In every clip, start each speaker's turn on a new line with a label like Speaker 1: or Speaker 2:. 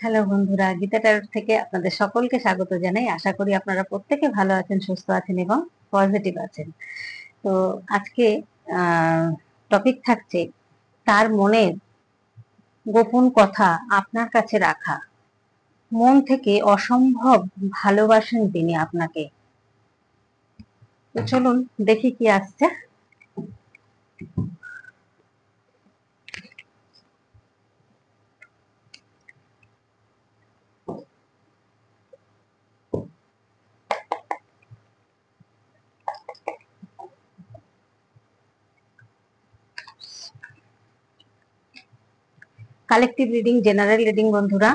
Speaker 1: Hello বন্ধুরা, Gita tarot থেকে আপনাদের সকলকে স্বাগত জানাই। আশা করি আপনারা প্রত্যেকে ভালো আছেন, সুস্থ আছেন এবং পজিটিভ আছেন। তো আজকে টপিক থাকছে তার মনের গোপন কথা আপনার কাছে রাখা। মন থেকে অসম্ভব ভালোবাসেন তিনি আপনাকে। তো চলুন দেখি কি আসছে। কালেকটিভ রিডিং, জেনারেল রিডিং বন্ধুরা,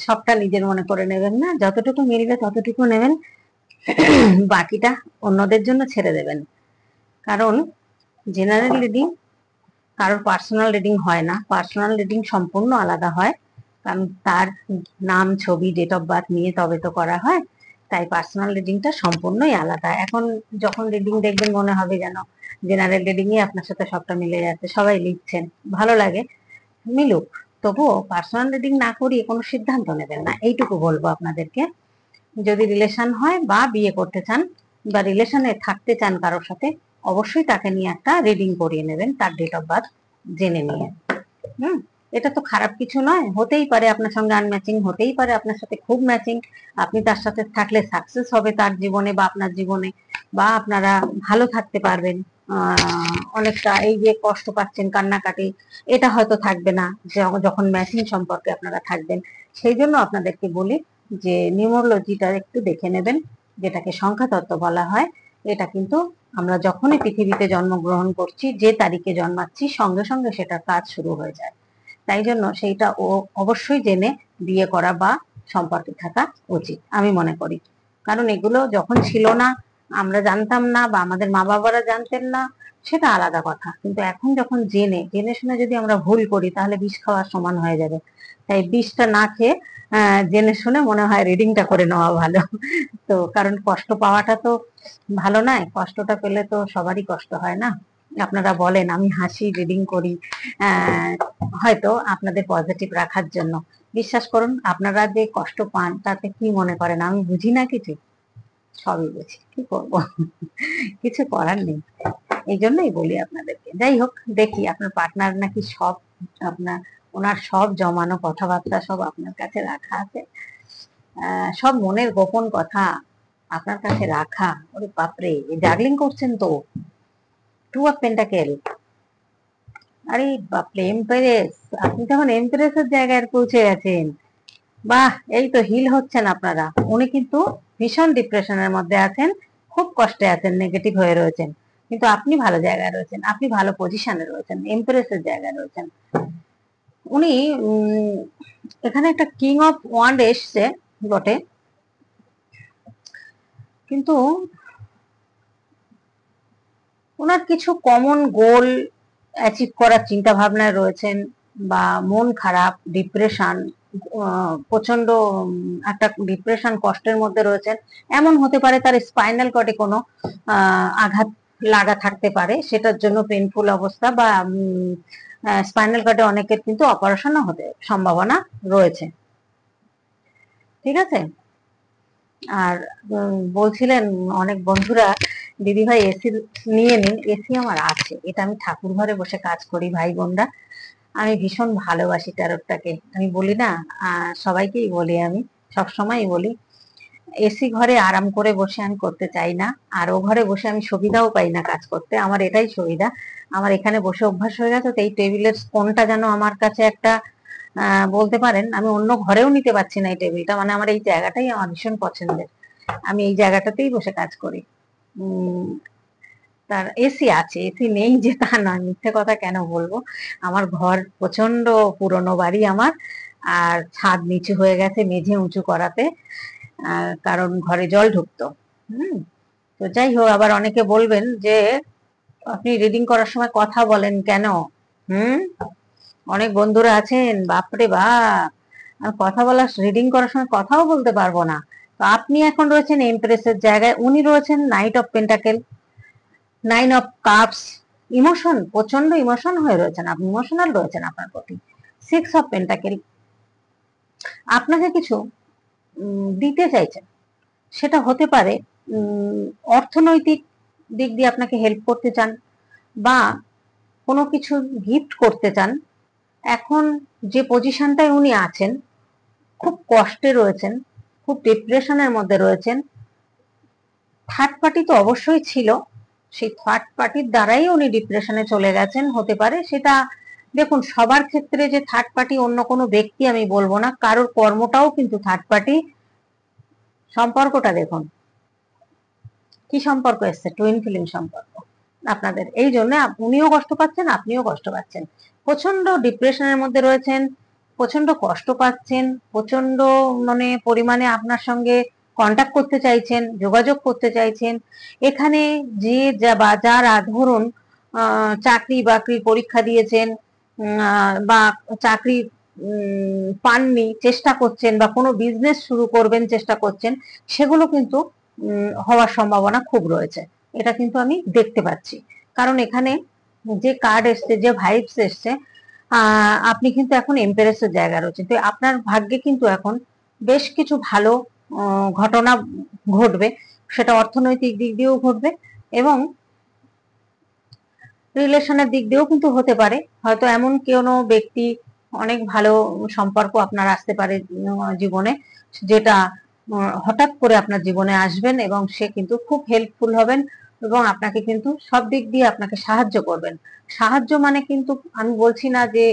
Speaker 1: সবটা নিজের মনে করে নেবেন না, যতটুকু মিলবে ততটুকু নেবেন, বাকিটা অন্যদের জন্য ছেড়ে দেবেন। কারণ জেনারেল রিডিং কারোর পার্সোনাল রিডিং হয় না, পার্সোনাল রিডিং সম্পূর্ণ আলাদা হয়। কারণ তার নাম, ছবি, ডেট অফ বার্থ নিয়ে তবে তো করা হয়, তাই পার্সোনাল রিডিংটা সম্পূর্ণই আলাদা। এখন যখন রিডিং দেখবেন মনে হবে যেন জেনারেল রিডিং এ আপনার সাথে সবটা মিলে যাচ্ছে, সবাই লিখছেন, ভালো লাগে, মিলুক। তবুও পার্সোনাল রিডিং না করিয়ে কোনো সিদ্ধান্ত নেবেন না, এইটুকু বলবো আপনাদেরকে। যদি রিলেশন হয় বা বিয়ে করতে চান বা রিলেশনে থাকতে চান কারোর সাথে, অবশ্যই তাকে নিয়ে একটা রিডিং করিয়ে নেবেন, তার ডেট অফ বার্থ জেনে নিয়ে। এটা তো খারাপ কিছু নয়, হতেই পারে আপনার সঙ্গে আনম্যাচিং, হতেই পারে আপনার সাথে খুব ম্যাচিং। আপনি তার সাথে থাকলে সাকসেস হবে তার জীবনে বা আপনার জীবনে, বা আপনারা ভালো থাকতে পারবেন। অনেকটা এই যে কষ্ট পাচ্ছেন, কান্নাকাটি, এটা হয়তো থাকবে না যখন ম্যাচিং সম্পর্কে আপনারা থাকবেন। সেই জন্য আপনাদেরকে বলি যে নিউমোলজিটা একটু দেখে নেবেন, যেটাকে সংখ্যা তত্ত্ব বলা হয়। এটা কিন্তু আমরা যখনই পৃথিবীতে জন্মগ্রহণ করছি, যে তারিখে জন্মাচ্ছি, সঙ্গে সঙ্গে সেটার কাজ শুরু হয়ে যায়। তাই জন্য সেইটা অবশ্যই জেনে বিয়ে করা বা সম্পর্কে থাকা উচিত আমি মনে করি। কারণ এগুলো যখন ছিল না, আমরা জানতাম না বা আমাদের মা বাবারা জানতেন না, সেটা আলাদা কথা। কিন্তু এখন যখন জেনে জেনে শুনে যদি আমরা ভুল করি, তাহলে বিষ খাওয়ার সমান হয়ে যাবে। তাই বিষটা না খেয়ে জেনে শুনে মনে হয় রিডিংটা করে নেওয়া ভালো। তো কারণ কষ্ট পাওয়াটা তো ভালো নয়, কষ্টটা পেলে তো সবারই কষ্ট হয় না। আপনারা বলেন আমি হাসি, রিডিং করি হয়তো আপনাদের পজিটিভ রাখার জন্য। বিশ্বাস করুন, আপনারা যে কষ্ট পান তাতে কি মনে করেন আমি বুঝি না কিছু? সবই বুঝি, কি করব, কিছু করার নেই। এই জন্যই বলি আপনাদেরকে। যাই হোক, দেখি আপনার পার্টনার নাকি সব আপনার, ওনার সব জমানো কথাবার্তা সব আপনার কাছে রাখা আছে, সব মনের গোপন কথা আপনার কাছে রাখা। ওরে বাপরে, জাগলিং করছেন তো। টু অফ পেন্টাকেল, আরে বাপরে, এমপ্রেস, আপনি তখন এমপ্রেসের জায়গায় পৌঁছে গেছেন। বাহ, এই তো হিল হচ্ছেন আপনারা। উনি কিন্তু ভীষণ ডিপ্রেশনের মধ্যে আছেন, খুব কষ্টে আছেন, নেগেটিভ হয়ে রয়েছেন, কিন্তু আপনি ভালো জায়গায় রয়েছেন, আপনি ভালো পজিশনে রয়েছেন, এমপ্রেসের জায়গায় রয়েছেন। উনি এখানে একটা কিং অফ ওয়ান্ড এসছে বটে, কিন্তু ওনার কিছু কমন গোল অ্যাচিভ করার চিন্তা ভাবনায় রয়েছেন, বা মন খারাপ, ডিপ্রেশন, প্রচন্ড একটা ডিপ্রেশন, কষ্টের মধ্যে রয়েছেন। এমন হতে পারে তার স্পাইনাল কর্ডে কোনো আঘাত লাগা থাকতে পারে, সেটার জন্য পেইনফুল অবস্থা, বা স্পাইনাল কর্ডে অনেকের কিন্তু অপারেশনও হতে সম্ভাবনা রয়েছে। ঠিক আছে। আর বলছিলেন অনেক বন্ধুরা, দিদি ভাই এসি নিয়ে নিন। এসি আমার আছে, এটা আমি ঠাকুর ঘরে বসে কাজ করি ভাই বোনরা। আমি ভীষণ ভালোবাসি ট্যারোটটাকে, আমি বলি না, সবাইকেই বলি, আমি সব সময় বলি, এসি ঘরে আরাম করে বসে আমি করতে চাই না, আর ও ঘরে বসে আমি সুবিধাও পাই না কাজ করতে। আমার এটাই সুবিধা, আমার এখানে বসে অভ্যাস হয়ে গেছে। তো এই টেবিলের কোনটা যেন আমার কাছে একটা, বলতে পারেন আমি অন্য ঘরেও নিতে পারছি না এই টেবিলটা, মানে আমার এই জায়গাটাই আমার ভীষণ পছন্দের, আমি এই জায়গাটাতেই বসে কাজ করি। তার এসি আছে, এসি নেই যে তা নয়, মিথ্যে কথা কেন বলবো। আমার ঘর প্রচন্ড পুরনো বাড়ি আমার, আর ছাদ নিচু হয়ে গেছে মেঝে উঁচু করাতে, কারণ ঘরে জল ঢুকতো। তো যাই হোক, আবার অনেকে বলবেন যে আপনি রিডিং করার সময় কথা বলেন কেন। হুম অনেক বন্ধুরা আছেন, বাপরে বাপ, আর কথা বলা, রিডিং করার সময় কথাও বলতে পারবো না। তো আপনি এখন রয়েছেন এমপ্রেসের জায়গায়, উনি রয়েছেন night of pentacle, nine of cups, emotion, প্রচন্ড ইমোশন হয়ে রয়েছেন আপনি, ইমোশনাল রয়েছেন আপনার প্রতি। সিক্স অফ পেন্টাকেল, আপনাকে কিছু দিতে চাইছেন। সেটা হতে পারে অর্থনৈতিক দিক দিয়ে আপনাকে হেল্প করতে চান, বা কোনো কিছু গিফট করতে চান। এখন যে পজিশনটায় উনি আছেন, খুব কষ্টে রয়েছেন, খুব ডিপ্রেশনের মধ্যে রয়েছেন। থার্ড পার্টি তো অবশ্যই ছিল, সেই থার্ড পার্টির দ্বারাই উনি ডিপ্রেশনে চলে গেছেন হতে পারে। সেটা দেখুন, সবার ক্ষেত্রে যে থার্ড পার্টি অন্য কোনো ব্যক্তি আমি বলবো না, কারোর কর্মটাও কিন্তু থার্ড পার্টি। সম্পর্কটা দেখুন কি সম্পর্ক এসছে, টুইন ফিল্ম সম্পর্ক আপনাদের। এই জন্য উনিও কষ্ট পাচ্ছেন, আপনিও কষ্ট পাচ্ছেন, প্রচন্ড ডিপ্রেশনের মধ্যে রয়েছেন, প্রচন্ড কষ্ট পাচ্ছেন, প্রচন্ড পরিমাণে আপনার সঙ্গে কন্ট্যাক্ট করতে চাইছেন, যোগাযোগ করতে চাইছেন। এখানে যে যারা ধরুন চাকরি বাকরির পরীক্ষা দিয়েছেন, বা চাকরি পাননি, চেষ্টা করছেন, বা কোনো বিজনেস শুরু করবেন চেষ্টা করছেন, সেগুলো কিন্তু হওয়ার সম্ভাবনা খুব রয়েছে। এটা কিন্তু আমি দেখতে পাচ্ছি, কারণ এখানে যে কার্ড এসছে, যে ভাইবস এসছে, আপনি কিন্তু এখন এম্পারেসের জায়গা রয়েছে। তো আপনার ভাগ্যে কিন্তু এখন বেশ কিছু ভালো ঘটনা ঘটবে। সেটা অর্থনৈতিক দিক দিয়েও ঘটবে, এবং রিলেশনের দিক দিয়েও কিন্তু হতে পারে। হয়তো এমন কোনো ব্যক্তি, অনেক ভালো সম্পর্ক আপনার আসতে পারে জীবনে, যেটা হঠাৎ করে আপনার জীবনে আসবেন, এবং সে কিন্তু খুব হেল্পফুল হবেন, এবং আপনাকে কিন্তু সব দিক দিয়ে আপনাকে সাহায্য করবেন। সাহায্য মানে কিন্তু আমি বলছি না যে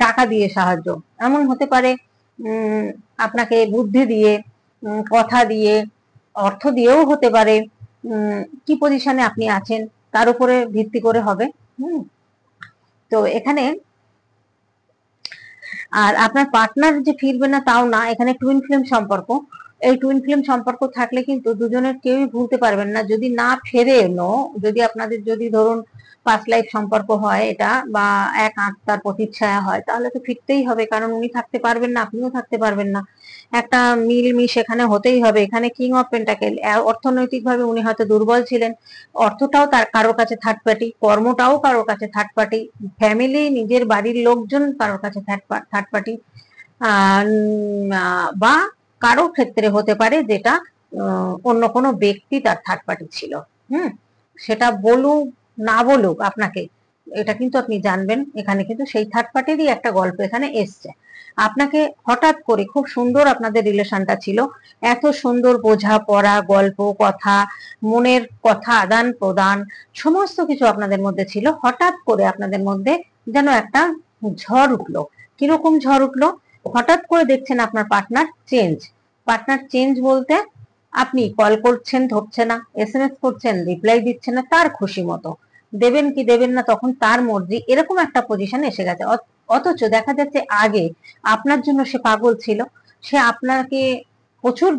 Speaker 1: টাকা দিয়ে সাহায্য, এমন হতে পারে আপনাকে বুদ্ধি দিয়ে, কথা দিয়ে, অর্থ দিয়েও হতে পারে। কি পজিশনে আপনি আছেন তার উপরে ভিত্তি করে হবে। তো এখানে আর আপনার পার্টনার যে ফিরবে না তাও না, এখানে টুইন ফ্লেম সম্পর্ক। এই টুইন ফ্লেম সম্পর্ক থাকলে কিন্তু দুজনের কেউই ভুলতে পারবেন না। যদি না ফেরে এলো, যদি আপনাদের যদি ধরুন পাস্ট লাইফ সম্পর্ক হয় এটা, বা এক আত্মার প্রতিচ্ছায়া হয়, তাহলে তো ফিরতেই হবে, কারণ উনি থাকতে পারবেন না, আপনিও থাকতে পারবেন না। একটা মিলমিশ এখানে হতেই হবে। এখানে কিং অফ পেন্টাকেল, অর্থনৈতিক ভাবে উনি হয়তো দুর্বল ছিলেন, অর্থটাও তার কারোর কাছে থার্ড পার্টি, কর্মটাও কারোর কাছে থার্ড পার্টি, ফ্যামিলি নিজের বাড়ির লোকজন কারোর কাছে থার্ড পার্টি, বা কারো ক্ষেত্রে হতে পারে যেটা অন্য কোনো ব্যক্তি তার থার্ড পার্টি ছিল। সেটা বলুক না বলুক আপনাকে, এটা কিন্তু আপনি জানবেন। এখানে কিন্তু সেই থার্ড পার্টিরই একটা গল্প এখানে এসছে। আপনাকে হঠাৎ করে, খুব সুন্দর আপনাদের রিলেশনটা ছিল, এত সুন্দর বোঝাপড়া, গল্প কথা, মনের কথা আদান প্রদান, সমস্ত কিছু আপনাদের মধ্যে ছিল। হঠাৎ করে আপনাদের মধ্যে যেন একটা ঝড় উঠলো। কিরকম ঝড় উঠলো? হঠাৎ করে দেখছেন আপনার পার্টনার চেঞ্জ বলতে, আপনি কল করছেন ধরছে না, এসএমএস করছেন রিপ্লাই দিচ্ছে না, তার খুশি মতো দেবেন কি দেবেন না তখন তার মর্জি, এরকম একটা পজিশন এসে গেছে। অথচ দেখা যাচ্ছে আগে আপনার জন্য সে পাগল ছিল, সে আপনাকে প্রচুর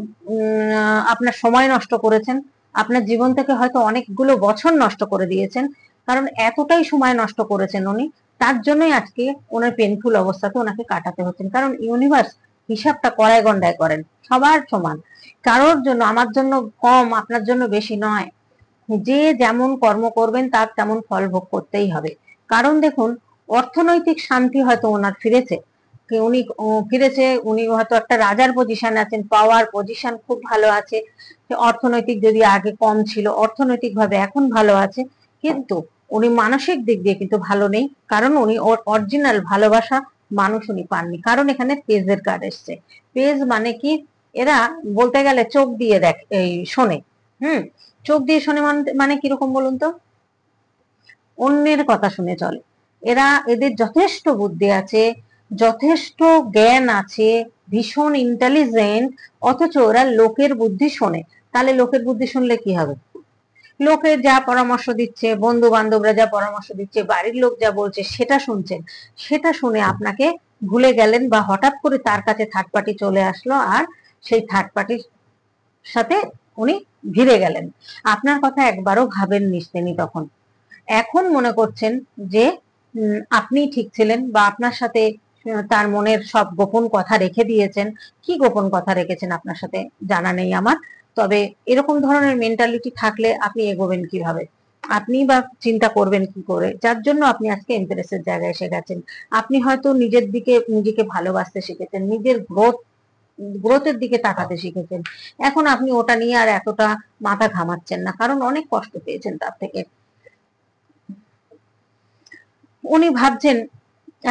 Speaker 1: আপনার সময় নষ্ট করেছেন, আপনার জীবন থেকে হয়তো অনেকগুলো বছর নষ্ট করে দিয়েছেন। কারণ এতটাই সময় নষ্ট করেছেন উনি, তার জন্যই আজকে ওনার পেনফুল অবস্থাতে ওনাকে কাটাতে হচ্ছে। কারণ ইউনিভার্স হিসাবটা কড়ায় গন্ডায় করেন, সবার সমান, কারোর জন্য, আমার জন্য কম, আপনার জন্য বেশি নয়। যে যেমন কর্ম করবেন তার তেমন ফল ভোগ করতেই হবে। কারণ দেখুন, অর্থনৈতিক শান্তি হয়তো ওনার ফিরেছে, উনি ফিরেছে, উনি হয়তো একটা রাজার পজিশন আছেন, পাওয়ার পজিশন খুব ভালো আছে। অর্থনৈতিক যদি আগে কম ছিল, অর্থনৈতিক ভাবে এখন ভালো আছে, কিন্তু উনি মানসিক দিক দিয়ে কিন্তু ভালো নেই। কারণ উনি অরিজিনাল ভালোবাসা মানুষ উনি পাননি। কারণ এখানে পেজের কার্ড এসছে। পেজ মানে কি, এরা বলতে গেলে চোখ দিয়ে দেখ এই শোনে। চোখ দিয়ে শোনে মানে কিরকম বলুন তো? অন্যের কথা শুনে চলে। এদের যথেষ্ট বুদ্ধি আছে, যথেষ্ট জ্ঞান আছে, ভীষণ ইন্টেলিজেন্ট, অথচ ওরা লোকের বুদ্ধি শোনে। তাহলে লোকের বুদ্ধি শুনলে কি হবে? লোকের যা পরামর্শ দিচ্ছে, বন্ধু বান্ধবরা যা পরামর্শ দিচ্ছে, বাড়ির লোক যা বলছে সেটা শুনছেন। সেটা শুনে আপনাকে ভুলে গেলেন, বা হঠাৎ করে তার কাছে থার্ড পার্টি চলে আসলো, আর সেই থার্ড পার্টির সাথে উনি ভিড়ে গেলেন। আপনার কথা একবারও ভাবেননি তিনি তখন। এখন মনে করছেন যে আপনি ঠিক ছিলেন, বা আপনার সাথে তার মনের সব গোপন কথা রেখে দিয়েছেন। কি গোপন কথা রেখেছেন আপনার সাথে জানা নেই আমার, তবে এরকম ধরনের মেন্টালিটি থাকলে আপনি এগোবেন কিভাবে? আপনি বা চিন্তা করবেন কি করে, যার জন্য আপনি আজকে ইন্টারেস্টের জায়গায় এসে গেছেন। আপনি হয়তো নিজের দিকে নিজেকে ভালোবাসতে শিখেছেন, নিজের গ্রোথের দিকে তাকাতে শিখেছেন। এখন আপনি ওটা নিয়ে আর এতটা মাথা ঘামাচ্ছেন না, কারণ অনেক কষ্ট পেয়েছেন তার থেকে। উনি ভাবছেন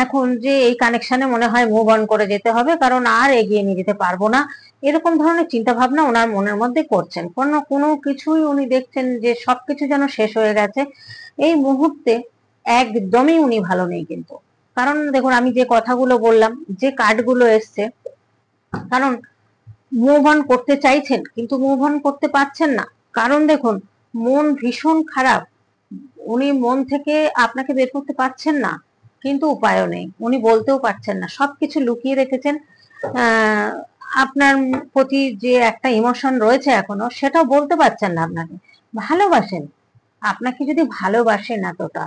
Speaker 1: এখন যে এই কানেকশনে মনে হয় মুভ অন করে যেতে হবে, কারণ আর এগিয়ে নিয়ে যেতে পারবো না, এরকম ধরনের চিন্তা ভাবনা ওনার মনের মধ্যে করছেন। কোনো কিছুই উনি দেখছেন যে সবকিছু যেন শেষ হয়ে গেছে এই মুহূর্তে। একদমই উনি ভালো নেই কিন্তু, কারণ দেখুন আমি যে কথাগুলো বললাম, যে কার্ডগুলো এসছে, কারণ মুভ অন করতে চাইছেন কিন্তু মুভ অন করতে পারছেন না, কারণ দেখুন মন ভীষণ খারাপ। উনি মন থেকে আপনাকে বের করতে পারছেন না, কিন্তু উপায়ও নেই, উনি বলতেও পারছেন না, সবকিছু লুকিয়ে রেখেছেন। আহ আপনার প্রতি যে একটা ইমোশন রয়েছে এখনো, সেটাও বলতে পারছেন না। আপনাকে ভালোবাসেন, আপনাকে যদি ভালোবাসেন এতটা,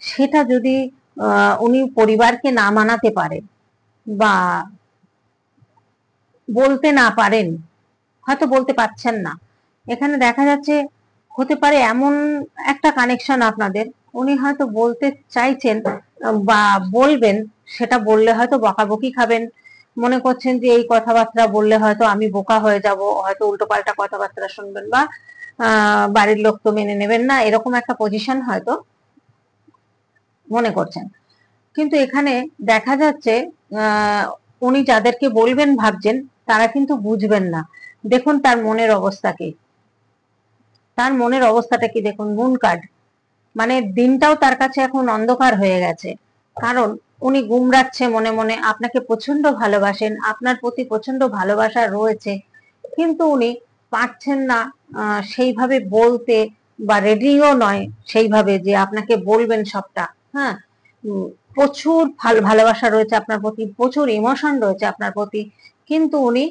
Speaker 1: সেটা যদি উনি পরিবারকে না মানাতে পারে বা বলতে না পারেন, হয়তো বলতে পারছেন না, এখানে দেখা যাচ্ছে হতে পারে এমন একটা কানেকশন আপনাদের, উনি হয়তো বলতে চাইছেন বা বলবেন, সেটা বললে হয়তো বকাবকি খাবেন, মনে করছেন যে এই কথাবার্তা বললে হয়তো আমি বোকা হয়ে যাব, হয়তো উল্টোপাল্টা কথাবার্তা শুনবেন বা বাড়ির লোক তো মেনে নেবেন না, এরকম একটা পজিশন হয়তো মনে করছেন। কিন্তু এখানে দেখা যাচ্ছে আহ উনি যাদেরকে বলবেন ভাবছেন, তারা কিন্তু বুঝবেন না। দেখুন তার মনের অবস্থা কি, তার মনের অবস্থাটা কি দেখুন, মুন কার্ড, মানে দিনটাও তার কাছে এখন অন্ধকার হয়ে গেছে, কারণ উনি গুমরাচ্ছে মনে মনে। আপনাকে প্রচন্ড ভালোবাসেন, আপনার প্রতি প্রচন্ড ভালোবাসা রয়েছে, কিন্তু উনি পারছেন না সেইভাবে বলতে, বা রেডিও নয় সেইভাবে যে আপনাকে বলবেন সবটা। হ্যাঁ, উম, প্রচুর ভালোবাসা রয়েছে আপনার প্রতি, প্রচুর ইমোশন রয়েছে আপনার প্রতি, কিন্তু উনি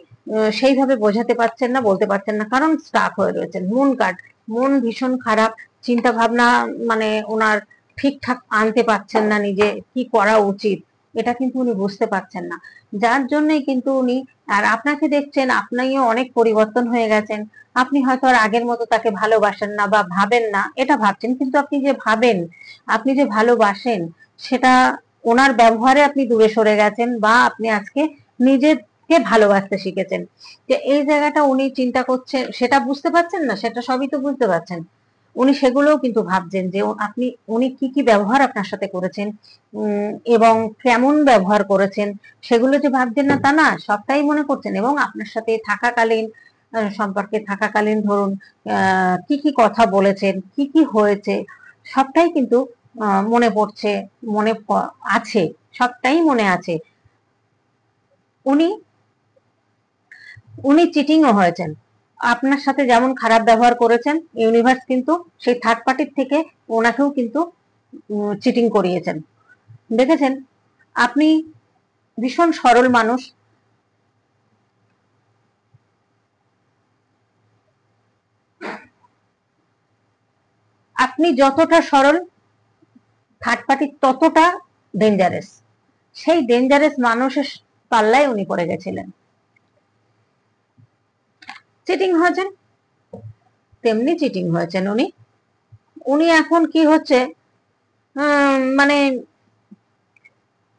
Speaker 1: সেইভাবে বোঝাতে পারছেন না, বলতে পারছেন না, কারণ স্টাক হয়ে রয়েছেন। মুন কার্ড, মন ভীষণ খারাপ, চিন্তা ভাবনা মানে ওনার ঠিকঠাক আনতে পারছেন না, নিজে কি করা উচিত এটা কিন্তু উনি বুঝতে পারছেন না, যার জন্যই কিন্তু উনি, আর আপনাকে দেখছেন আপনিও অনেক পরিবর্তন হয়ে গেছেন। আপনি হয়তো আর আগের মতো তাকে ভালোবাসেন না বা ভাবেন না, এটা ভাবছেন, কিন্তু আপনি যে ভাবেন, আপনি যে ভালোবাসেন, সেটা ওনার ব্যবহারে আপনি দূরে সরে গেছেন, বা আপনি আজকে নিজেকে ভালোবাসতে শিখেছেন। যে এই জায়গাটা উনি চিন্তা করছেন, সেটা বুঝতে পারছেন না, সেটা সবই তো বুঝতে পারছেন, উনি সেগুলোও কিন্তু ভাবছেন যে উনি কি কি ব্যবহার আপনার সাথে করেছেন, এবং কেমন ব্যবহার করেছেন, সেগুলো যে ভাবছেন না তা না, সবটাই মনে করছেন। এবং আপনার সাথে থাকাকালীন, সম্পর্কে থাকাকালীন ধরুন কি কি কথা বলেছেন, কি কি হয়েছে, সবটাই কিন্তু মনে পড়ছে, আছে, সবটাই মনে আছে। উনি উনি চিটিংও হয়েছেন, আপনার সাথে যেমন খারাপ ব্যবহার করেছেন, ইউনিভার্স কিন্তু সেই থার্ড পার্টির থেকে ওনাকেও কিন্তু চিটিং করিয়েছেন। দেখেছেন, আপনি ভীষণ সরল মানুষ, আপনি যতটা সরল, থার্ড পার্টি ততটা ডেঞ্জারাস। সেই ডেঞ্জারাস মানুষের পাল্লায় উনি পড়ে গেছিলেন, চিটিং হয়েছেন, তেমনি চিটিং হয়েছেন উনি। উনি এখন কি হচ্ছে, মানে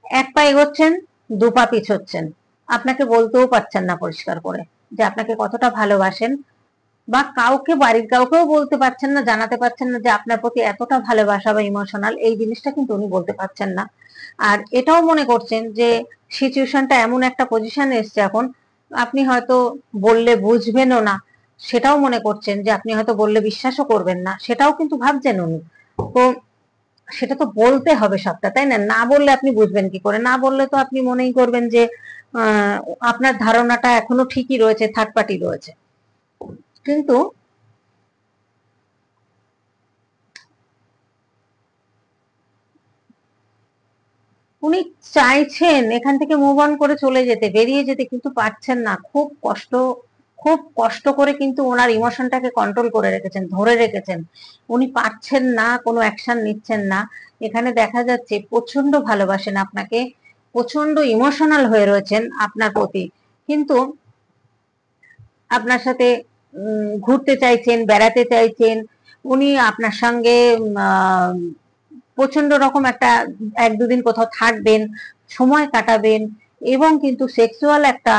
Speaker 1: এক পা এগোচ্ছেন, দু পা পিছোচ্ছেন, আপনাকে বলতেও পারছেন না পরিষ্কার করে যে আপনাকে কতটা ভালোবাসেন, বা কাউকে, বাড়ির কাউকেও বলতে পারছেন না, জানাতে পারছেন না যে আপনার প্রতি এতটা ভালোবাসা বা ইমোশনাল, এই জিনিসটা কিন্তু উনি বলতে পারছেন না। আর এটাও মনে করছেন যে সিচুয়েশনটা এমন একটা পজিশনে এসছে এখন, আপনি হয়তো বললে বুঝবেনও না, সেটাও মনে করছেন যে আপনি হয়তো বললে বিশ্বাসও করবেন না, সেটাও কিন্তু ভাবছেন উনি। তো সেটা তো বলতে হবে সবটা, তাই না? না বললে আপনি বুঝবেন কি করে? না বললে তো আপনি মনেই করবেন যে আহ, আপনার ধারণাটা এখনো ঠিকই রয়েছে, থার্ড পার্টি রয়েছে। কিন্তু উনি চাইছেন এখান থেকে মুভ অন করে চলে যেতে, বেরিয়ে যেতে, কিন্তু পারছেন না। খুব কষ্ট করে কিন্তু ওনার ইমোশনটাকে কন্ট্রোল করে রেখেছেন, ধরে রেখেছেন। উনি পারছেন না, কোনো অ্যাকশন নিচ্ছেন না। এখানে দেখা যাচ্ছে প্রচন্ড ভালোবাসেন আপনাকে, প্রচন্ড ইমোশনাল হয়ে রয়েছেন আপনার প্রতি, কিন্তু আপনার সাথে ঘুরতে চাইছেন, বেড়াতে চাইছেন, উনি আপনার সঙ্গে প্রচন্ড রকম একটা 1-2 দিন কোথাও থাকবেন, সময় কাটাবেন, এবং কিন্তু সেক্সুয়াল একটা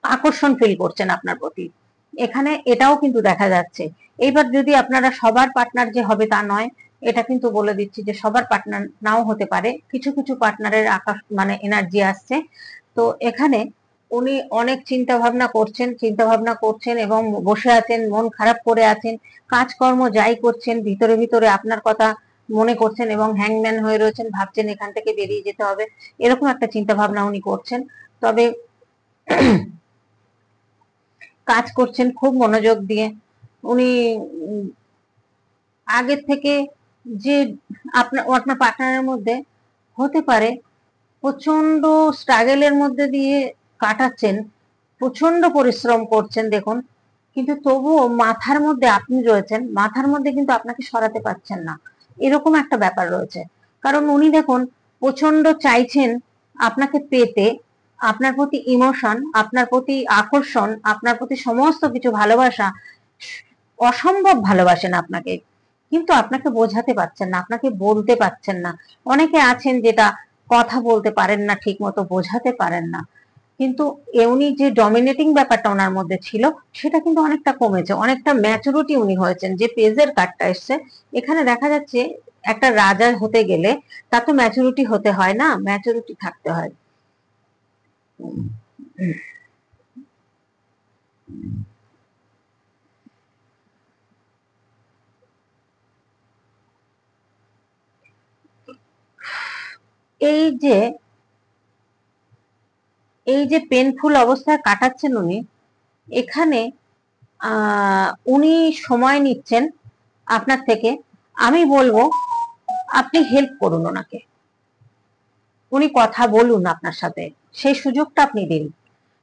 Speaker 1: আকর্ষণ ফিল করছেন আপনার প্রতি। এখানে এটাও কিন্তু দেখা যাচ্ছে। এইবার যদি আপনারা সবার পার্টনার যে হবে তা নয়, এটা কিন্তু বলে দিচ্ছি যে সবার পার্টনার নাও হতে পারে, কিছু কিছু পার্টনারের আকাশ মানে এনার্জি আসছে। তো এখানে উনি অনেক চিন্তা ভাবনা করছেন এবং বসে আছেন, মন খারাপ করে আছেন, কাজকর্ম যাই করছেন ভিতরে ভিতরে আপনার কথা মনে করছেন এবং হ্যাংম্যান হয়ে রয়েছেন, ভাবছেন এখান থেকে বেরিয়ে যেতে হবে, এরকম একটা চিন্তা ভাবনা উনি করছেন। তবে কাজ করছেন খুব মনোযোগ দিয়ে উনি। আগের থেকে যে আপনার পার্টনারের মধ্যে হতে পারে প্রচন্ড স্ট্রাগলের মধ্যে দিয়ে কাটাচ্ছেন, প্রচন্ড পরিশ্রম করছেন দেখুন, কিন্তু তবুও মাথার মধ্যে আপনি রয়েছেন, মাথার মধ্যে কিন্তু আপনাকে সরাতে পারছেন না, এরকম একটা ব্যাপার রয়েছে। কারণ উনি দেখুন প্রচন্ড চাইছেন আপনাকে পেতে, আপনার প্রতি ইমোশন, আপনার প্রতি আকর্ষণ, আপনার প্রতি সমস্ত কিছু ভালোবাসা, অসম্ভব ভালোবাসেন আপনাকে, কিন্তু আপনাকে বোঝাতে পারছেন না, আপনাকে বলতে পারছেন না। অনেকে আছেন যেটা কথা বলতে পারেন না ঠিক মতো, বোঝাতে পারেন না, কিন্তু উনি যে ডমিনেটিং ব্যাপারটা ওনার মধ্যে ছিল সেটা কিন্তু অনেকটা কমেছে, অনেকটা ম্যাচুরিটি উনি হয়েছেন। যে পেজের কার্ডটা এসছে এখানে দেখা যাচ্ছে একটা রাজা হতে গেলে তা তো ম্যাচুরিটি হতে হয় না, ম্যাচুরিটি থাকতে হয়। এই যে এই যে পেনফুল অবস্থায় কাটাচ্ছেন উনি, এখানে উনি সময় নিচ্ছেন আপনার থেকে। আমি বলবো আপনি হেল্প করুন ওনাকে, উনি কথা বলুন আপনার সাথে, সেই সুযোগটা আপনি দিন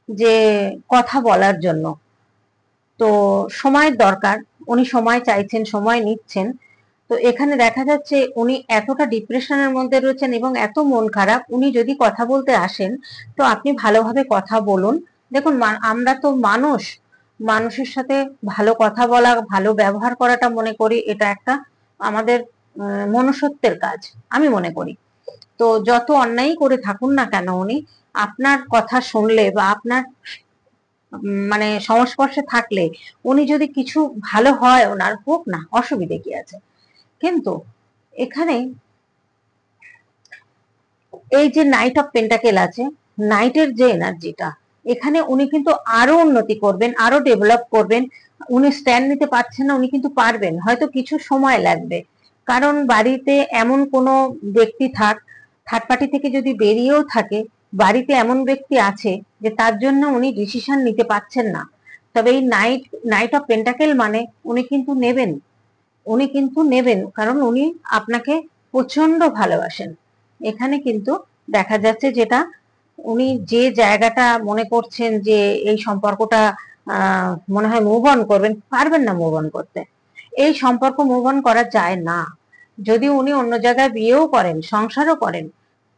Speaker 1: যে কথা বলার জন্য। তো সময়ের দরকার, উনি সময় চাইছেন, সময় নিচ্ছেন। তো এখানে দেখা যাচ্ছে উনি এতটা ডিপ্রেশনের মধ্যে রয়েছেন এবং এত মন খারাপ, উনি যদি কথা বলতে আসেন তো আপনি ভালোভাবে কথা বলুন। দেখুন আমরা তো মানুষ, মানুষের সাথে ভালো কথা বলা, ভালো ব্যবহার করাটা মনে করি এটা একটা আমাদের মনুষ্যত্বের কাজ, আমি মনে করি। তো যত অন্যায় করে থাকুন না কেন উনি, আপনার কথা শুনলে বা আপনার মানে সংস্পর্শে থাকলে উনি যদি কিছু ভালো হয় ওনার, হোক না, অসুবিধে কি আছে। কিন্তু এখানে এই যে নাইট অফ পেন্টাকেল আছে, নাইটের যে এনার্জিটা, এখানে উনি কিন্তু আরো উন্নতি করবেন, আরো ডেভেলপ করবেন। উনি স্ট্যান্ড নিতে পারছেন না, উনি কিন্তু পারবেন, হয়তো কিছু সময় লাগবে। কারণ বাড়িতে এমন কোনো ব্যক্তি থার্ড পার্টি থেকে যদি বেরিয়েও থাকে, বাড়িতে এমন ব্যক্তি আছে যে তার জন্য উনি ডিসিশন নিতে পারছেন না। তবে এই নাইট অফ পেন্টাকেল মানে উনি কিন্তু নেবেন, উনি কিন্তু নেবেন, কারণ উনি আপনাকে প্রচন্ড ভালোবাসেন। এখানে কিন্তু দেখা যাচ্ছে যেটা উনি যে জায়গাটা মনে করছেন যে এই সম্পর্কটা মনে হয় মুভ অন করবেন, পারবেন না মুভ অন করতে। এই সম্পর্ক মুভ অন করা যায় না। যদি উনি অন্য জায়গায় বিয়েও করেন, সংসারও করেন,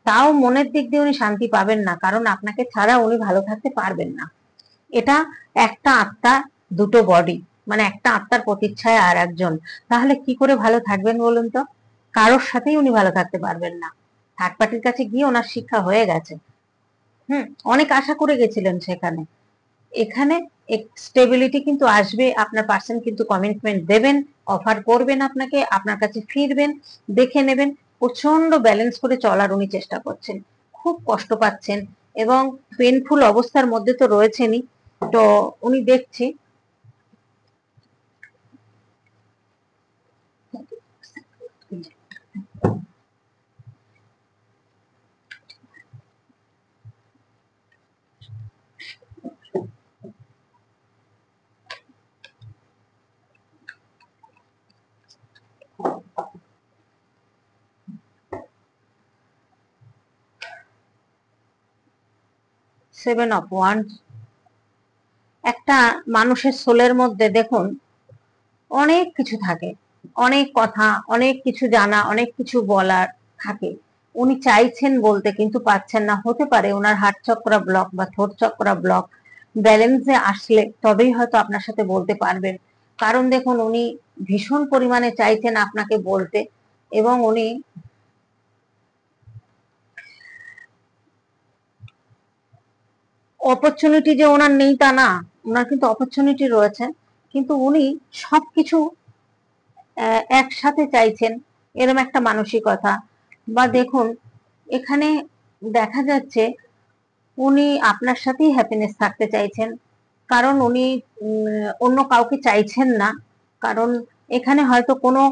Speaker 1: তাও মনের দিক দিয়ে উনি শান্তি পাবেন না, কারণ আপনাকে ছাড়া উনি ভালো থাকতে পারবেন না। এটা একটা আত্মা, দুটো বডি, মানে একটা আত্মার প্রতিচ্ছায়া আর একজন, তাহলে কি করে ভালো থাকবেন বলুন তো? কারোর সাথেই উনি ভালো থাকতে পারবেন না। থার্ড পার্টির কাছে গিয়ে ওনার শিক্ষা হয়ে গেছে। অনেক আশা করে গেছিলেন সেখানে। এখানে স্টেবিলিটি কিন্তু আসবে, আপনার পার্সন কিন্তু কমিটমেন্ট দেবেন, অফার করবেন আপনাকে, আপনার কাছে ফিরবেন, দেখে নেবেন। প্রচন্ড ব্যালেন্স করে চলার উনি চেষ্টা করছেন, খুব কষ্ট পাচ্ছেন এবং পেনফুল অবস্থার মধ্যে তো রয়েছেনই। তো উনি দেখছি 7 অফ ওয়ান্ডস। একটা মানুষের সোলের মধ্যে দেখুন অনেক কিছু থাকে, অনেক কথা, অনেক কিছু জানা, অনেক কিছু বলার থাকে। উনি চাইছেন বলতে কিন্তু পাচ্ছেন না, হতে পারে ওনার হার্ট চক্রা ব্লক বা থ্রোট চক্রা ব্লক। ব্যালেন্সে আসলে তবেই হয়তো আপনার সাথে বলতে পারবেন। কারণ দেখুন উনি ভীষণ পরিমাণে চাইছেন আপনাকে বলতে, এবং উনি অপরচুনিটি যে ওনার নেই তা না, ওনার কিন্তু অপরচুনিটি রয়েছে, কিন্তু উনি সবকিছু একসাথে চাইছেন, এরকম একটা মানসিকতা। বা দেখুন এখানে দেখা যাচ্ছে উনি আপনার সাথেই হ্যাপিনেস থাকতে চাইছেন, কারণ উনি অন্য কাউকে চাইছেন না। কারণ এখানে হয়তো কোনো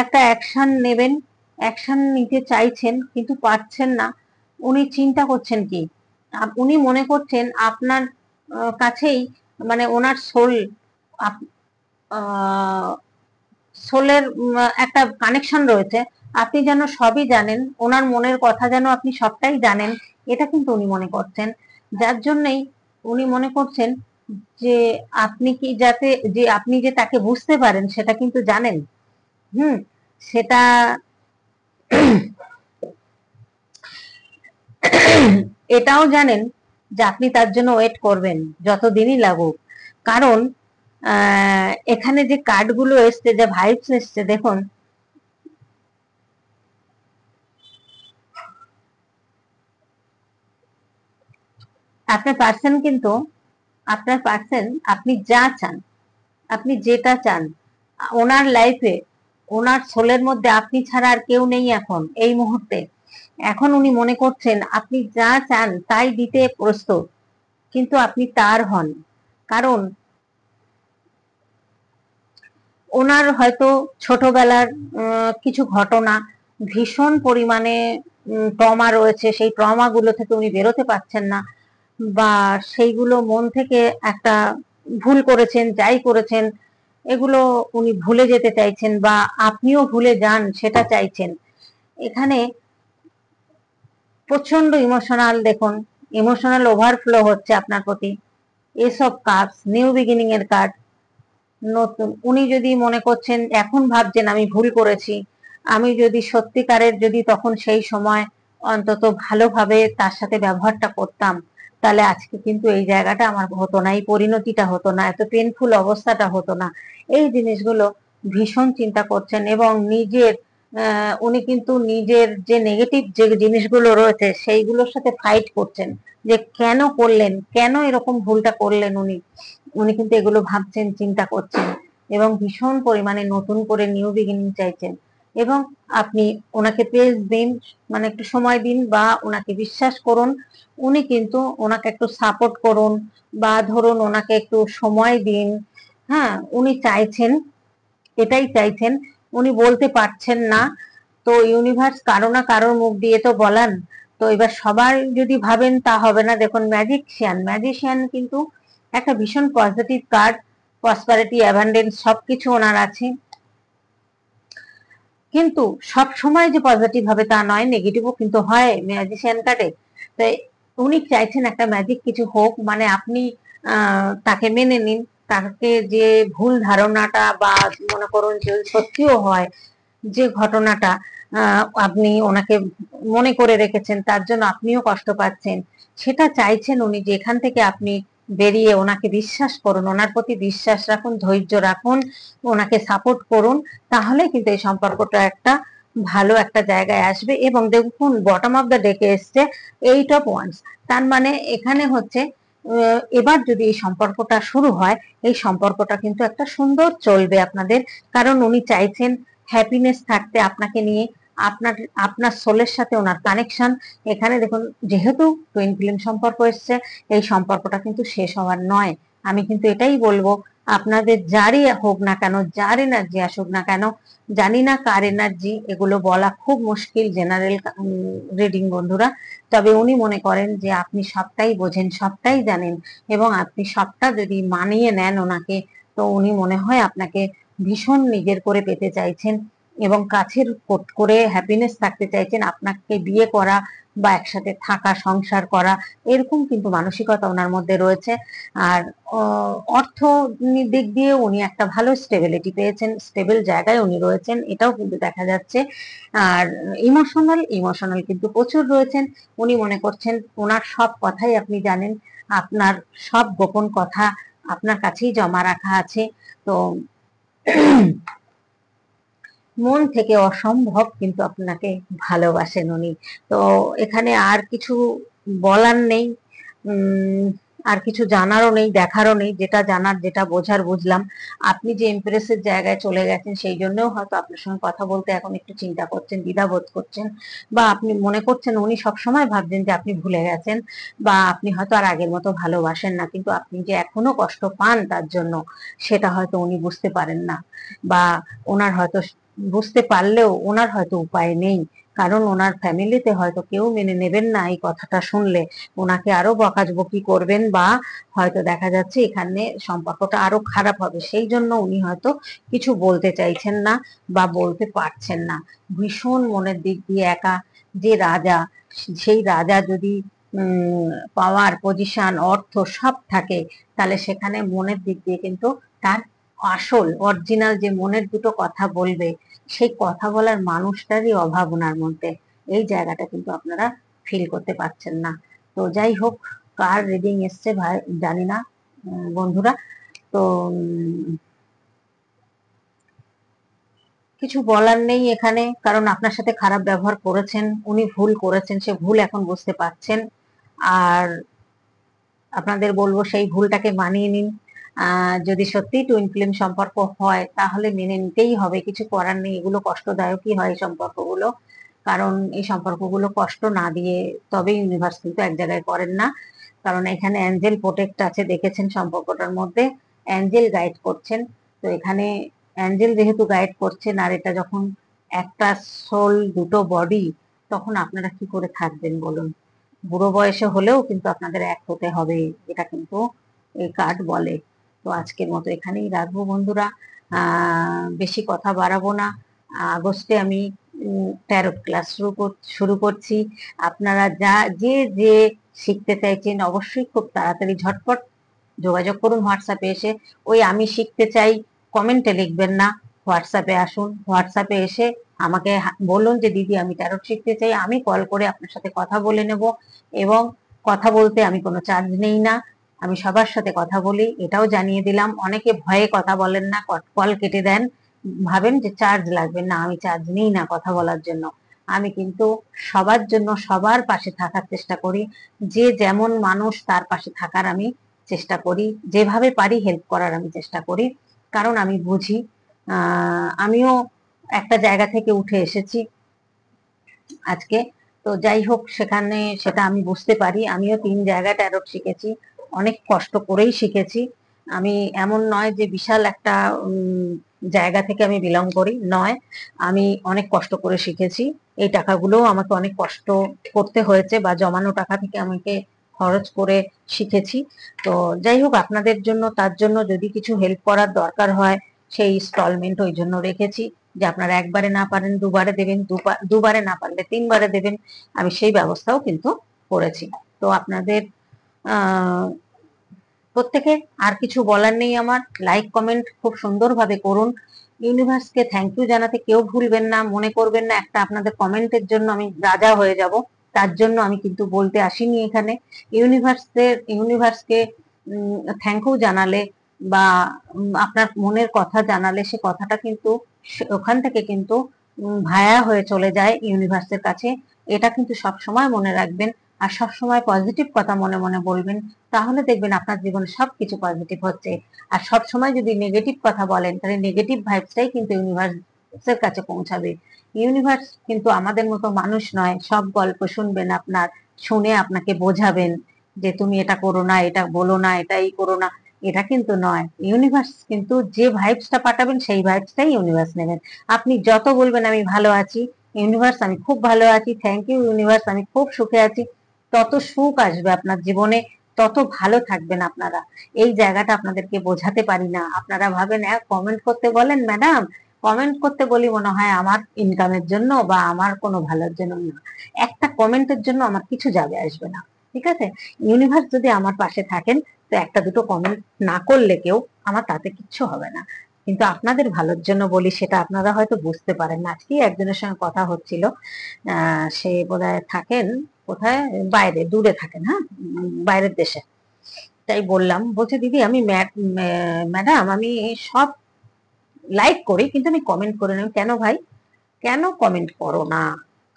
Speaker 1: একটা অ্যাকশন নেবেন, অ্যাকশন নিতে চাইছেন কিন্তু পারছেন না। উনি চিন্তা করছেন কি, উনি মনে করছেন আপনার কাছেই, মানে ওনার সোলের একটা কানেকশন রয়েছে। আপনি যেন সবই জানেন, ওনার মনের কথা যেন আপনি সবটাই জানেন, এটা কিন্তু উনি মনে করছেন। যার জন্যই উনি মনে করছেন যে আপনি কি যাতে, যে আপনি যে তাকে বুঝতে পারেন সেটা কিন্তু জানেন। হুম, সেটা এটাও জানেন যে আপনি তার জন্য ওয়েট করবেন যতদিনই লাগুক। কারণ এখানে যে কার্ডগুলো এসছে, যে ভাইবস এসছে, দেখুন আপনার পার্সন কিন্তু, আপনার পার্সন আপনি যা চান, আপনি যেটা চান ওনার লাইফে, ওনার সোলের মধ্যে আপনি ছাড়া আর কেউ নেই এখন এই মুহূর্তে। এখন উনি মনে করছেন আপনি যা চান তাই দিতে প্রস্তুত, কিন্তু আপনি তার হন। কারণ ওনার হয়তো ছোটবেলার কিছু ঘটনা ভীষণ পরিমাণে ট্রমা রয়েছে, সেই ট্রমা গুলো থেকে উনি বেরোতে পারছেন না, বা সেইগুলো মন থেকে একটা ভুল করেছেন, যাই করেছেন এগুলো উনি ভুলে যেতে চাইছেন, বা আপনিও ভুলে যান সেটা চাইছেন। এখানে প্রচন্ড ইমোশনাল, দেখুন ইমোশনাল ওভারফ্লো হচ্ছে আপনার প্রতি। এসব কার্ড নিউ বিগিনিং এর কার্ড। নতুন উনি যদি মনে করছেন, এখন ভাবছেন আমি ভুল করেছি, আমি যদি সত্যিকারের, যদি তখন সেই সময় অন্তত ভালোভাবে তার সাথে ব্যবহারটা করতাম, তাহলে আজকে কিন্তু এই জায়গাটা আমার হতো না, এই পরিণতিটা হতো না, এত পেনফুল অবস্থাটা হতো না। এই জিনিসগুলো ভীষণ চিন্তা করছেন, এবং নিজের উনি কিন্তু নিজের যে নেগেটিভ যে জিনিসগুলো রয়েছে সেইগুলোর সাথে ফাইট করছেন, যে কেন করলেন, কেন এরকম ভুলটা করলেন উনি। উনি কিন্তু এগুলো ভাবছেন, চিন্তা করছেন, এবং ভীষণ পরিমাণে নতুন করে নিউ বিগিনিং চাইছেন। এবং আপনি ওনাকে পেজ দিন, মানে একটু সময় দিন, বা ওনাকে বিশ্বাস করুন। উনি কিন্তু, ওনাকে একটু সাপোর্ট করুন, বা ধরুন ওনাকে একটু সময় দিন। হ্যাঁ, উনি চাইছেন, এটাই চাইছেন, উনি বলতে পারছেন না। তো ইউনিভার্স কারো না কারোর মুখ দিয়ে তো বলান। তো এবার সবাই যদি ভাবেন তা হবে না। দেখুন ম্যাজিশিয়ান, ম্যাজিশিয়ান কিন্তু একটা ভীষণ পজিটিভ কার্ড, প্রসপারিটি, অ্যাবান্ডেন্স সবকিছু ওনার আছে, কিন্তু সব সময় যে পজিটিভ হবে তা নয়, নেগেটিভও কিন্তু হয় ম্যাজিশিয়ান কার্ডে। তাই উনি চাইছেন একটা ম্যাজিক কিছু হোক, মানে আপনি তাকে মেনে নিন, তাকে যে ভুল ধারণাটা, বা মনে করুন যে সত্যিও হয় যে ঘটনাটা আপনি ওনাকে মনে করে রেখেছেন, তার জন্য আপনিও কষ্ট পাচ্ছেন, সেটা চাইছেন উনি, যে এখান থেকে আপনি বেরিয়ে ওনাকে বিশ্বাস করুন, ওনার প্রতি বিশ্বাস রাখুন, ধৈর্য রাখুন, ওনাকে সাপোর্ট করুন, তাহলে কিন্তু এই সম্পর্কটা একটা ভালো একটা জায়গায় আসবে। এবং দেখুন বটম অফ দ্য ডেকে এসছে 8 অফ ওয়ান্স। তার মানে এখানে হচ্ছে এবার যদি এই সম্পর্কটা শুরু হয়, এই সম্পর্কটা কিন্তু একটা সুন্দর চলবে আপনাদের। কারণ উনি চাইছেন হ্যাপিনেস থাকতে আপনাকে নিয়ে, আপনার আপনার সোলের সাথে ওনার কানেকশন। এখানে দেখুন যেহেতু টুইন ফ্লেম সম্পর্ক এসছে, এই সম্পর্কটা কিন্তু শেষ হওয়ার নয়। আমি কিন্তু এটাই বলবো, আপনাদের যারই হোক না কেন, যার এনার্জি আসুক না কেন, জানি না কার এনার্জি, এগুলো বলা খুব মুশকিল জেনারেল রিডিং বন্ধুরা। তবে উনি মনে করেন যে আপনি সবটাই বোঝেন, সবটাই জানেন, এবং আপনি সবটা যদি মানিয়ে নেন ওনাকে, তো উনি মনে হয় আপনাকে ভীষণ নিজের করে পেতে চাইছেন, এবং কাছের করে হ্যাপিনেস থাকতে চাইছেন, আপনাকে বিয়ে করা বা একসাথে থাকা, সংসার করা, এরকম কিন্তু মানসিকতা ওনার মধ্যে রয়েছে। আর অর্থ দিক দিয়ে উনি একটা ভালো স্টেবিলিটি পেয়েছেন, স্টেবল জায়গায় উনি রয়েছেন, এটাও কিন্তু দেখা যাচ্ছে। আর ইমোশনাল, ইমোশনাল কিন্তু প্রচুর রয়েছেন। উনি মনে করছেন ওনার সব কথাই আপনি জানেন, আপনার সব গোপন কথা আপনার কাছেই জমা রাখা আছে। তো মন থেকে অসম্ভব কিন্তু আপনাকে ভালোবাসেন উনি। তো এখানে আর কিছু বলার নেই, আর কিছু জানারও নেই, দেখারও নেই। যেটা জানার, যেটা বোঝার বুঝলাম। আপনি যে ইমপ্রেসের জায়গায় চলে গেছেন, সেই জন্যও হয়তো আপনার সঙ্গে কথা বলতে এখন একটু চিন্তা করছেন, দ্বিধাবোধ করছেন, বা আপনি মনে করছেন উনি সবসময় ভাবছেন যে আপনি ভুলে গেছেন, বা আপনি হয়তো আর আগের মতো ভালোবাসেন না, কিন্তু আপনি যে এখনো কষ্ট পান তার জন্য, সেটা হয়তো উনি বুঝতে পারেন না, বা ওনার হয়তো বুঝতে পারলেও ওনার হয়তো উপায় নেই। কারণ ওনার ফ্যামিলিতে হয়তো কেউ মেনে নেবেন না এই কথাটা শুনলে, ওনাকে আরো বকাঝবকি করবেন, বা হয়তো দেখা যাচ্ছে এখানে সম্পর্কটা আরো খারাপ হবে। সেই জন্য উনি হয়তো কিছু বলতে চাইছেন না বা বলতে পারছেন না। ভীষণ মনের দিক দিয়ে একা। যে রাজা, সেই রাজা যদি পাওয়ার, পজিশন, অর্থ সব থাকে, তাহলে সেখানে মনের দিক দিয়ে কিন্তু তার আসল অরিজিনাল যে মনের দুটো কথা বলবে, সেই কথা বলার মানুষটারই অভাব ওনার মধ্যে। এই জায়গাটা কিন্তু আপনারা ফিল করতে পারছেন না। তো যাই হোক, কার রিডিং এসছে ভাই জানি না বন্ধুরা। তো কিছু বলার নেই এখানে, কারণ আপনার সাথে খারাপ ব্যবহার করেছেন, উনি ভুল করেছেন, সে ভুল এখন বুঝতে পারছেন। আর আপনাদের বলবো সেই ভুলটাকে মানিয়ে নিন। যদি সত্যি টুইন ফ্লেম সম্পর্ক হয় তাহলে মেনে নিতেই হবে, কিছু করার নেই। এগুলো কষ্টদায়কই হয় এই সম্পর্কগুলো, কারণ এই সম্পর্কগুলো কষ্ট না দিয়ে তবে ইউনিভার্স কিন্তু এক জায়গায় করেন না। কারণ এখানে অ্যাঞ্জেল প্রোটেক্ট আছে, দেখেছেন সম্পর্কটার মধ্যে অ্যাঞ্জেল গাইড করছেন। তো এখানে অ্যাঞ্জেল যেহেতু গাইড করছেন, আর এটা যখন একটা সোল, দুটো বডি, তখন আপনারা কি করে থাকবেন বলুন? বুড়ো বয়সে হলেও কিন্তু আপনাদের এক হতে হবে, এটা কিন্তু এই কার্ড বলে। তো আজকের মতো এখানেই রাখবো বন্ধুরা, বেশি কথা বাড়াবো না। আগস্টে আমি ট্যারোট ক্লাস শুরু করছি। আপনারা যে যে শিখতে চাইছেন অবশ্যই খুব তাড়াতাড়ি ঝটপট যোগাযোগ করুন হোয়াটসঅ্যাপে এসে। ওই আমি শিখতে চাই কমেন্টে লিখবেন না, হোয়াটসঅ্যাপে আসুন। হোয়াটসঅ্যাপে এসে আমাকে বলুন যে দিদি আমি ট্যারোট শিখতে চাই, আমি কল করে আপনার সাথে কথা বলে নেব। এবং কথা বলতে আমি কোনো চার্জ নেই না, আমি সবার সাথে কথা বলি, এটাও জানিয়ে দিলাম। অনেকে ভয়ে কথা বলেন না, কল কেটে দেন, ভাবেন যে চার্জ লাগবে। না, আমি চার্জ নিই না কথা বলার জন্য। আমি কিন্তু সবার জন্য সবার পাশে থাকার চেষ্টা করি। যে যেমন মানুষ তার পাশে থাকার আমি চেষ্টা করি, যেভাবে পারি হেল্প করার আমি চেষ্টা করি, কারণ আমি বুঝি। আমিও একটা জায়গা থেকে উঠে এসেছি আজকে। তো যাই হোক, সেখানে সেটা আমি বুঝতে পারি। আমিও 3 জায়গায় ট্যারোট শিখেছি, অনেক কষ্ট করেই শিখেছি। আমি এমন নয় যে বিশাল একটা জায়গা থেকে আমি বিলং করি, নয়। আমি অনেক কষ্ট করে শিখেছি। এই টাকাগুলোও আমাকে অনেক কষ্ট করতে হয়েছে, বা জমানো টাকা থেকে আমাকে খরচ করে শিখেছি। তো যাই হোক, আপনাদের জন্য, তার জন্য যদি কিছু হেল্প করার দরকার হয়, সেই ইনস্টলমেন্ট ওই জন্য রেখেছি, যে আপনারা একবারে না পারেন দুবারে দেবেন, দুবারে না পারলে 3বারে দেবেন। আমি সেই ব্যবস্থাও কিন্তু করেছি। তো আপনাদের প্রত্যেকে, আর কিছু বলার নেই আমার। লাইক কমেন্ট খুব সুন্দরভাবে করুন। ইউনিভার্সকে থ্যাংক ইউ জানাতে কেউ ভুলবেন না, মনে করবেন না একটা আপনাদের কমেন্টের জন্য আমি রাজা হয়ে যাব। তার জন্য আমি কিন্তু বলতে আসিনি এখানে। ইউনিভার্সকে থ্যাংক ইউ জানালে, বা আপনার মনের কথা জানালে, সে কথাটা কিন্তু ওখান থেকে কিন্তু ভায়া হয়ে চলে যায় ইউনিভার্সের কাছে। এটা কিন্তু সব সময় মনে রাখবেন। আর সব সময় পজিটিভ কথা মনে মনে বলবেন, তাহলে দেখবেন আপনার জীবনে সবকিছু পজিটিভ হচ্ছে। আর সব সময় যদি নেগেটিভ কথা বলেন, তাহলে নেগেটিভ ভাইবসটাই কিন্তু ইউনিভার্সের কাছে পৌঁছাবে। ইউনিভার্স কিন্তু আমাদের মতো মানুষ নয়, সব গল্প শুনবেন আপনার, শুনে আপনাকে বোঝাবেন যে তুমি এটা করো না, এটা বলো না, এটাই করো না। এটা কিন্তু নয়। ইউনিভার্স কিন্তু যে ভাইবসটা পাঠাবেন সেই ভাইবসটাই ইউনিভার্স নেবেন। আপনি যত বলবেন আমি ভালো আছি, ইউনিভার্স আমি খুব ভালো আছি, থ্যাংক ইউ ইউনিভার্স আমি খুব সুখে আছি, তত সুখ আসবে আপনার জীবনে, তত ভালো থাকবেন আপনারা। এই জায়গাটা আপনাদেরকে বোঝাতে পারি না। আপনারা ভাবেন কমেন্ট করতে বলেন ম্যাডাম, কমেন্ট করতে বলি মনে হয় আমার ইনকামের জন্য বা আমার কোনো ভালোর জন্য না। একটা কমেন্টের জন্য আমার কিছু যাবে আসবে না, ঠিক আছে? ইউনিভার্স যদি আমার পাশে থাকেন, তো একটা দুটো কমেন্ট না করলে কেউ, আমার তাতে কিচ্ছু হবে না। কিন্তু আপনাদের ভালোর জন্য বলি, সেটা আপনারা হয়তো বুঝতে পারেন না। আজকেই একজনের সঙ্গে কথা হচ্ছিল, সে বোধহয় থাকেন কোথায়, বাইরে, দূরে থাকেন, হ্যাঁ, বাইরের দেশে। তাই বললাম, বলছে দিদি আমি ম্যাডাম আমি সব লাইক করি, কিন্তু আমি কমেন্ট করে নেই। কেন ভাই, কেন কমেন্ট করো না?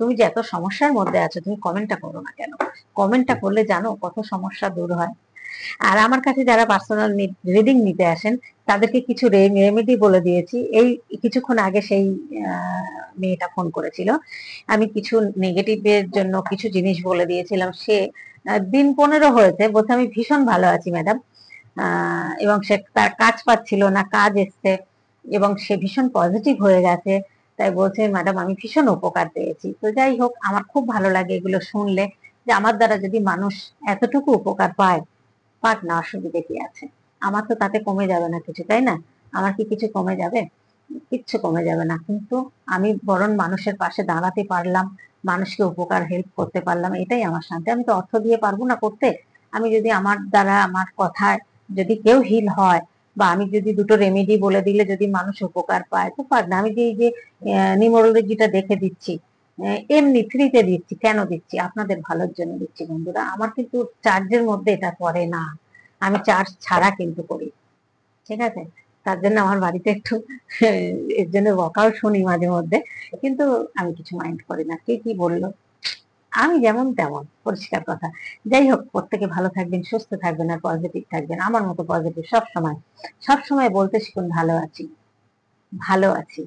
Speaker 1: তুমি যে এত সমস্যার মধ্যে আছো, তুমি কমেন্টটা করো না কেন? কমেন্টটা করলে জানো কত সমস্যা দূর হয়। আর আমার কাছে যারা পার্সোনাল রিডিং নিতে আসেন, তাদেরকে কিছু রেমেডি বলে দিয়েছি। এই কিছুক্ষণ আগে সেই মেয়েটা ফোন করেছিল, আমি কিছু নেগেটিভের জন্য কিছু জিনিস বলে দিয়েছিলাম। সে দিন 15 হয়েছে, বলছে আমি ভীষণ ভালো আছি ম্যাডাম, এবং সে তার কাজ পাচ্ছিল না, কাজ এসছে এবং সে ভীষণ পজিটিভ হয়ে গেছে। তাই বলছে ম্যাডাম আমি ভীষণ উপকার পেয়েছি। তো যাই হোক, আমার খুব ভালো লাগে এগুলো শুনলে, যে আমার দ্বারা যদি মানুষ এতটুকু উপকার পায়, পাক না, অসুবিধে কি আছে? আমার তো তাতে কমে যাবে না কিছু, তাই না? আমার কি কিছু কমে যাবে? কিচ্ছু কমে যাবে না, কিন্তু আমি বরং মানুষের পাশে দাঁড়াতে পারলাম, মানুষকে উপকার হেল্প করতে পারলাম, এটাই আমার শান্তি। আমি তো অর্থ দিয়ে পারবো না করতে। আমি যদি আমার দ্বারা, আমার কথায় যদি কেউ হিল হয়, বা আমি যদি দুটো রেমেডি বলে দিলে যদি মানুষ উপকার পায়, তো পার না। আমি যে এই যে নিউমোলজিটা দেখে দিচ্ছি, এমনি ফ্রিতে দিচ্ছি। কেন দিচ্ছি? আপনাদের ভালোর জন্য দিচ্ছি বন্ধুরা। আমার কিন্তু চার্জের মধ্যে এটা পড়ে না, আমি চার্জ ছাড়া কিন্তু করি, ঠিক আছে? তার জন্য আমার বাড়িতে একটু এর জন্য বকাও শুনি মাঝে মধ্যে, কিন্তু আমি কিছু মাইন্ড করি না। কে কি বললো, আমি যেমন তেমন, পরিষ্কার কথা। যাই হোক, প্রত্যেকে ভালো থাকবেন, সুস্থ থাকবেন, আর পজিটিভ থাকবেন, আমার মতো পজিটিভ সব সময়। সব সময় বলতে শিখুন ভালো আছি, ভালো আছি,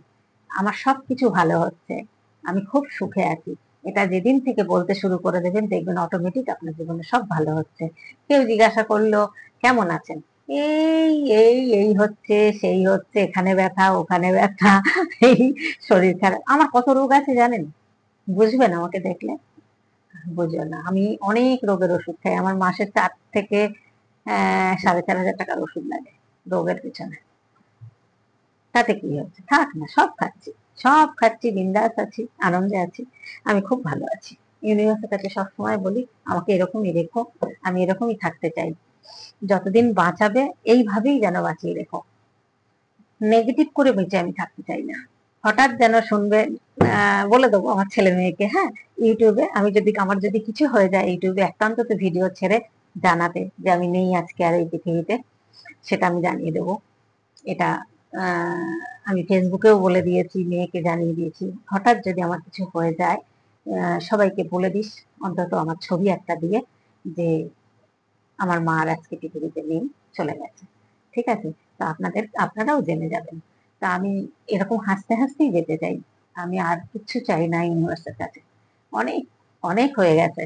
Speaker 1: আমার সবকিছু ভালো হচ্ছে, আমি খুব সুখে আছি। এটা যেদিন থেকে বলতে শুরু করে দেবেন, দেখবেন অটোমেটিক আপনার জীবনে সব ভালো হচ্ছে। কেউ জিজ্ঞাসা করলো কেমন আছেন, এই এই এই হচ্ছে, সেই হচ্ছে, এখানে ব্যথা, ওখানে ব্যথা, এই শরীর খারাপ। আমার কত রোগ আছে জানেন? বুঝবেন আমাকে দেখলে? বুঝো না। আমি অনেক রোগের ওষুধ খাই, আমার মাসে 4 থেকে 4,500 টাকার ওষুধ লাগে রোগের পিছনে। তাতে কি হচ্ছে? থাক না, সব খাচ্ছি, সব খাচ্ছি, বিন্দাস আছি, আনন্দে আছি, আমি খুব ভালো আছি। ইউনিভার্সের কাছে সবসময় বলি আমাকে এরকমই রেখো, আমি এরকমই থাকতে চাই, যতদিন বাঁচাবে এইভাবেই যেন বাঁচিয়ে রেখো, নেগেটিভ করে বেঁচে আমি থাকতে চাই না। হঠাৎ যেন শুনবে, বলে দেবো আমার ছেলে মেয়েকে, হ্যাঁ, ইউটিউবে আমি যদি, আমার যদি কিছু হয়ে যায়, ইউটিউবে একটা অন্তত ভিডিও ছেড়ে জানাতে যে আমি নেই আজকে আর এই পৃথিবীতে, সেটা আমি জানিয়ে দেবো। এটা আমি ফেসবুকেও বলে দিয়েছি, মেয়েকে জানিয়ে দিয়েছি। হঠাৎ যদি আমার কিছু হয়ে যায়, সবাইকে বলে দিস অন্তত আমার ছবি একটা দিয়ে, যে আমার মা আর আজকে পৃথিবীতে নেই, চলে গেছে, ঠিক আছে? তো আপনারাও জেনে যাবেন। তা আমি এরকম হাসতে হাসতেই যেতে চাই, আমি আর কিছু চাই না ইউনিভার্সের কাছে। অনেক অনেক হয়ে গেছে,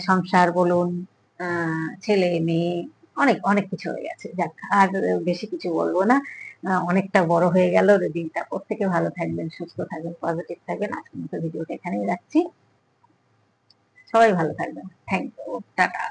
Speaker 1: সংসার বলুন, ছেলে মেয়ে, অনেক অনেক কিছু হয়ে গেছে। যাক, আর বেশি কিছু বলবো না। অনেকটা বড় হয়ে গেল দিনটা। প্রত্যেকে ভালো থাকবেন, সুস্থ থাকবেন, পজিটিভ থাকবেন। আজকের মতো ভিডিওটা এখানেই রাখছি। সবাই ভালো থাকবেন। Thank you, tata.